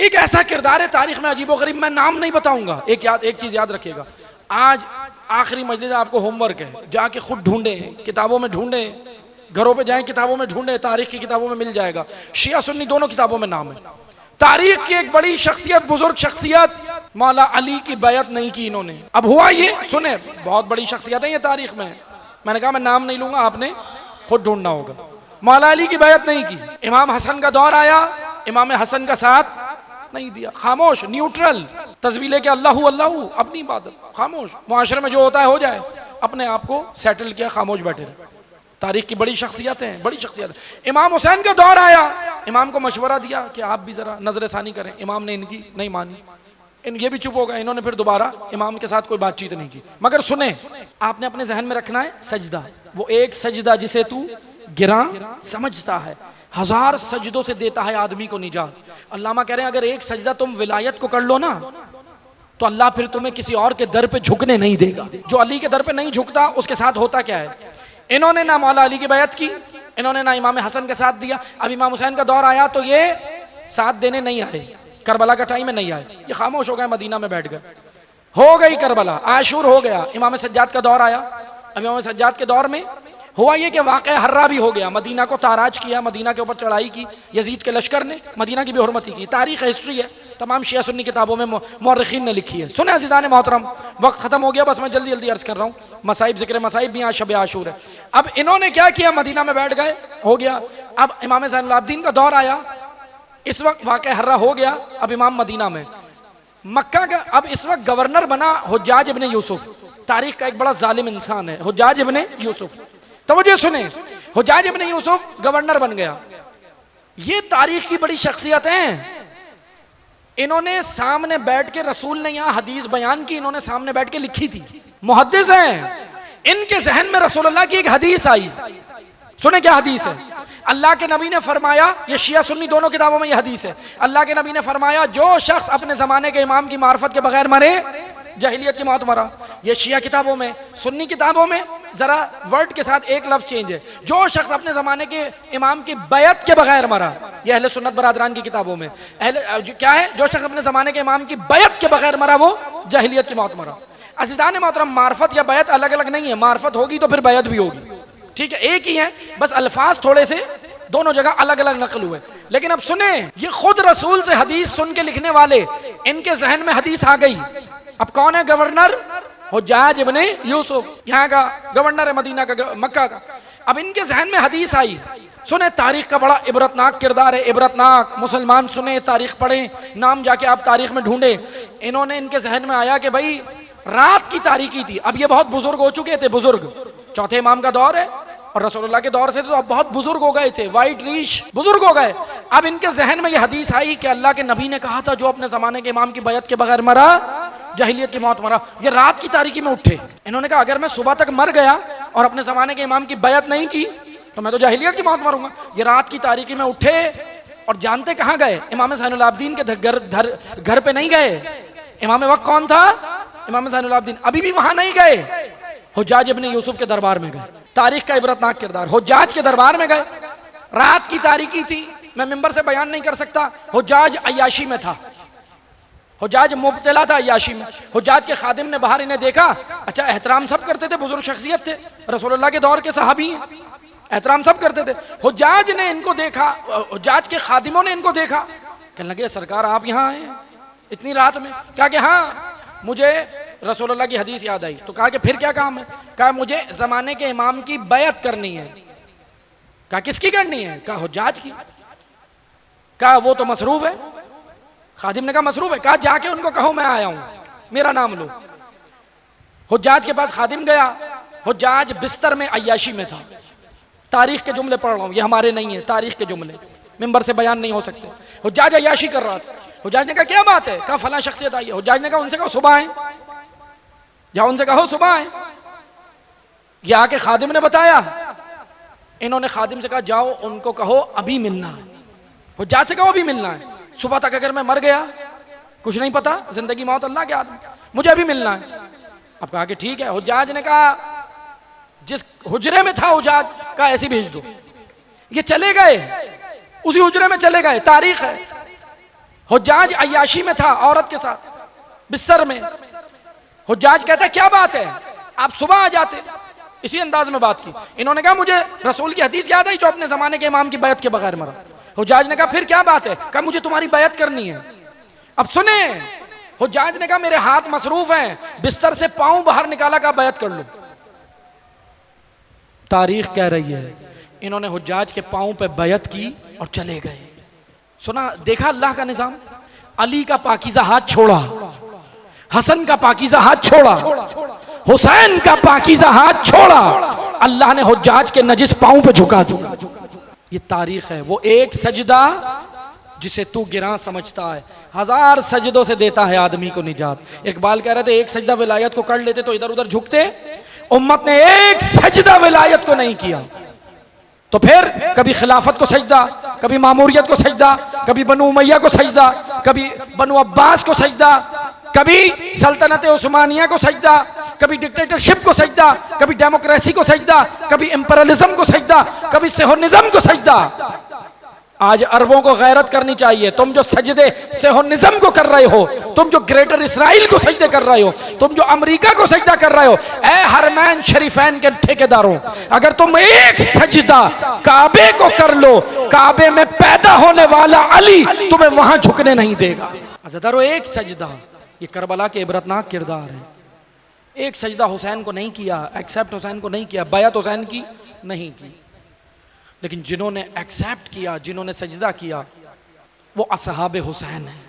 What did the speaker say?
एक ऐसा किरदार है तारीख में अजीबो गरीब, मैं नाम नहीं बताऊंगा। एक चीज याद रखिएगा, आज आखिरी मजलिस आपको होमवर्क है, जाके खुद ढूंढें, किताबों में ढूंढें, घरों पे जाएं किताबों में ढूंढें, तारीख की किताबों में मिल जाएगा। शिया सुन्नी दोनों किताबों में नाम है। तारीख की एक बड़ी शख्सियत, बुजुर्ग शख्सियत, मौला अली की बैत नहीं की इन्होंने। अब हुआ ये, सुने, बहुत बड़ी शख्सियत है ये तारीख में। मैंने कहा मैं नाम नहीं लूंगा, आपने खुद ढूंढना होगा। मौला अली की बैत नहीं की। इमाम हसन का दौर आया, इमाम हसन का साथ नहीं दिया, खामोश, न्यूट्रल, तस्बीह लेके अल्लाहू अल्लाहू, अपनी इबादत, खामोश, मुआशरे में जो होता है हो जाए, अपने आप को सेटल किया, खामोश बैठे रहे। तारीख की बड़ी शख्सियत है, बड़ी शख्सियत है। इमाम हुसैन का दौर आया, इमाम को मशवरा दिया कि आप भी जरा नजर सानी करें। इमाम ने इनकी नहीं मानी, ये भी चुप हो गए। इन्होंने फिर दोबारा इमाम के साथ कोई बातचीत नहीं की। मगर सुने, आपने अपने जहन में रखना है सजदा, वो एक सजदा जिसे तू गिरा समझता है, 1000 सजदों से देता है आदमी को निजात। अल्लामा कह रहे हैं अगर एक सजदा तुम विलायत को कर लो ना, तो अल्लाह फिर तुम्हें किसी और के दर पे झुकने नहीं देगा। जो अली के दर पे नहीं झुकता उसके साथ होता क्या है। इन्होंने ना मौला अली की बैत की, इन्होंने ना इमाम हसन के साथ दिया। अब इमाम हुसैन का दौर आया तो ये साथ देने नहीं आए, करबला का टाइम में नहीं आए, ये खामोश हो गए, मदीना में बैठ गए। हो गई करबला, आशूर हो गया, इमाम सज्जाद का दौर आया। अब इमाम सज्जाद के दौर में हुआ ये कि वाक़या हर्रा भी हो गया, मदीना को ताराज किया, मदीना के ऊपर चढ़ाई की यजीद के लश्कर ने, मदीना की बेहुरमती की। तारीख़ हिस्ट्री है, तमाम शिया सुन्नी किताबों में मौरख़ीन ने लिखी है। सुने अज़ीज़ान मोहतरम, वक्त ख़त्म हो गया, बस मैं जल्दी जल्दी अर्ज़ कर रहा हूँ। मसाइब ज़िक्र मसाइब भी आज शब आशूर है। अब इन्होंने क्या किया, मदीना में बैठ गए, हो गया। अब इमाम ज़ैनुल आबिदीन का दौर आया, इस वक्त वाक़या हर्रा हो गया। अब इमाम मदीना में, मक्का का अब इस वक्त गवर्नर बना हुज्जाज इब्ने यूसुफ। तारीख़ का एक बड़ा जालिम इंसान है हुज्जाज इब्ने यूसुफ। तो मुझे सुने, हुज्जाज इब्ने यूसुफ गवर्नर बन गया। ये तारीख की बड़ी शख्सियत हैं। इन्होंने सामने बैठ के, रसूल ने यहाँ हदीस बयान की, इन्होंने सामने बैठ के लिखी थी। मुहद्दिस हैं, इनके जहन में रसूलुल्लाह की एक हदीस आई। सुने क्या हदीस है। अल्लाह के नबी ने फरमाया, ये शिया सुन्नी दोनों किताबों में ये हदीस है। अल्लाह के नबी ने फरमाया जो शख्स अपने जमाने के इमाम की मार्फत के बगैर मरे जahiliyyat की मौत मरा। ये शिया किताबों में, सुन्नी किताबों में जरा वर्ड के साथ एक लफ्ज चेंज है। जो शख्स अपने जमाने के इमाम की बैत के बगैर मरा, ये अहले सुन्नत बरादरान की किताबों में क्या है, जो शख्स अपने जमाने के इमाम की बैत के बगैर मरा वो जahiliyyat की मौत मरा। अज़ीज़ान मोहतरम, मार्फत या बैत अलग अलग नहीं है, मार्फत होगी तो फिर बैत भी होगी, ठीक है, एक ही है, बस अल्फाज थोड़े से दोनों जगह अलग अलग नकल हुए। लेकिन अब सुने, ये खुद रसूल से हदीस सुन के लिखने वाले, इनके जहन में हदीस आ गई। अब कौन है गवर्नर? हुज्जाज इब्ने यूसुफ, यहाँ का गवर्नर है, मदीना का, मक्का का। अब इनके जहन में हदीस आई। सुने, तारीख का बड़ा इबरतनाक किरदार है, इबरतनाक। मुसलमान सुने, तारीख पढ़ें, नाम जाके आप तारीख में ढूंढे। इन्होंने, इनके जहन में आया कि भाई रात की तारीखी थी। अब ये बहुत बुजुर्ग हो चुके थे, बुजुर्ग, चौथे इमाम का दौर है, और रसूलुल्लाह के दौर से तो अब बहुत बुजुर्ग हो गए थे, वाइट रीश बुजुर्ग हो गए। अब इनके जहन में ये हदीस आई कि अल्लाह के नबी ने कहा था जो अपने जमाने के इमाम की बैत के बगैर मरा जahiliyyat की मौत मरा। ये रात की तारीकी में उठे। इन्होंने कहा अगर मैं सुबह तक मर गया और अपने जमाने के इमाम की बैत नहीं की तो मैं तो जahiliyyat की मौत मरूंगा। ये रात की तारीकी में उठे और जानते कहाँ गए? इमाम ज़ैनुल आबिदीन के घर पे नहीं गए। इमाम वक्त कौन था? इमाम ज़ैनुल आबिदीन। अभी भी वहां नहीं गए, हुज्जाज इब्ने यूसुफ के दरबार में गए। तारीख का इबरतनाक किरदार, हुज्जाज के दरबार में गए, रात की तारीकी थी, मैं मिंबर से बयान नहीं कर सकता। हुज्जाज अय्याशी में था, हुज्जाज मुब्तला था अय्याशी में। हुज्जाज के खादिम ने बाहर इन्हें देखा। अच्छा, एहतराम सब करते थे, बुजुर्ग शख्सियत थे, रसूलुल्लाह के दौर के सहाबी हैं, एहतराम सब करते थे। हुज्जाज ने इनको देखा, हुज्जाज के खादिमों ने इनको देखा, कहने लगे सरकार आप यहाँ आए हैं इतनी रात में? कहा कि हाँ, मुझे रसूलुल्लाह की हदीस याद आई। तो कहा कि फिर क्या काम है? कहा मुझे जमाने के इमाम की बैत करनी है। कहा किसकी करनी है? कहा हुज्जाज की। कहा वो तो मसरूफ है। खादिम ने कहा मसरूफ है? कहा जाके उनको कहो मैं आया हूं, मेरा नाम लो। हुज्जाज के पास खादिम गया। हुज्जाज बिस्तर में अय्याशी में था। तारीख के जुमले पढ़ रहा हूं, ये हमारे नहीं है, तारीख के जुमले मिंबर से बयान नहीं हो सकते। हुज्जाज अय्याशी कर रहा था। हुज्जाज ने कहा क्या बात है? कहा फला शख्सियत आई है। हुज्जाज ने कहा उनसे कहो सुबह आए, जाओ उनसे कहो सुबह आए। ये आके खादिम ने बताया। इन्होंने खादिम से कहा जाओ उनको कहो अभी मिलना है। हुज्जाज से कहो अभी मिलना है, सुबह तक अगर मैं मर गया, कुछ नहीं पता, जिंदगी मौत अल्लाह के हाथ में, मुझे अभी मिलना है। अब कहा कि ठीक है। हुज्जाज ने कहा जिस हुजरे में था हुज्जाज का ऐसे भेज दो। ये चले गए, उसी हुजरे में चले गए, तारीख है। हुज्जाज अय्याशी में था औरत के साथ बिस्तर में। हुज्जाज कहता है क्या बात है, आप सुबह आ जाते। इसी अंदाज में बात की। इन्होंने कहा मुझे रसूल की हदीस याद आई जो अपने जमाने के इमाम की बैत के बगैर मरा। हुज्जाज ने कहा फिर क्या बात है, कहा मुझे तुम्हारी बैत करनी है। अब सुने, हुज्जाज ने कहा मेरे हाथ मसरूफ हैं, बिस्तर से पांव बाहर निकाला, कहा बैत कर लो। तारीख कह रही है इन्होंने हुज्जाज के पांव पे बैत की और चले गए। सुना, देखा अल्लाह का निजाम। अली का पाकीज़ा हाथ छोड़ा, हसन का पाकीज़ा हाथ छोड़ा, हुसैन का पाकीज़ा हाथ छोड़ा, अल्लाह ने हुज्जाज के नजिस पांव पे झुका दिया। ये तारीख है। वो एक सजदा जिसे तू गिरा समझता है, 1000 सजदों से देता है आदमी को निजात। इकबाल कह रहे थे एक सजदा विलायत को कर लेते तो इधर उधर झुकते। उम्मत ने एक सजदा विलायत को नहीं किया, तो फिर कभी खिलाफत को सजदा, कभी मामूरियत को सजदा, कभी बनु उमैया को सजदा, कभी बनु अब्बास को सजदा, कभी सल्तनत उस्मानिया को सजदा, कभी डिक्टेटरशिप को सजदा, कभी डेमोक्रेसी को सजदा, कभी इंपीरियलिज्म को सजदा, कभी सेहोनिज्म को सजदा। आज अरबों को गैरत करनी चाहिए। तुम जो सजदे सेहोनिज्म को कर रहे हो, तुम जो ग्रेटर इसराइल को सजदे कर रहे हो, तुम जो अमेरिका को सजदा कर रहे हो, ए हरमैन शरीफैन के ठेकेदारों, अगर तुम एक सजदा काबे को कर लो, काबे में पैदा होने वाला अली तुम्हें वहां झुकने नहीं देगा। अज़दरो एक सजदा, ये करबला के इबरतनाक किरदार है। एक सजदा हुसैन को नहीं किया, एक्सेप्ट हुसैन को नहीं किया, बैत हुसैन की नहीं की, लेकिन जिन्होंने एक्सेप्ट किया, जिन्होंने सजदा किया, वो असहाबे हुसैन है।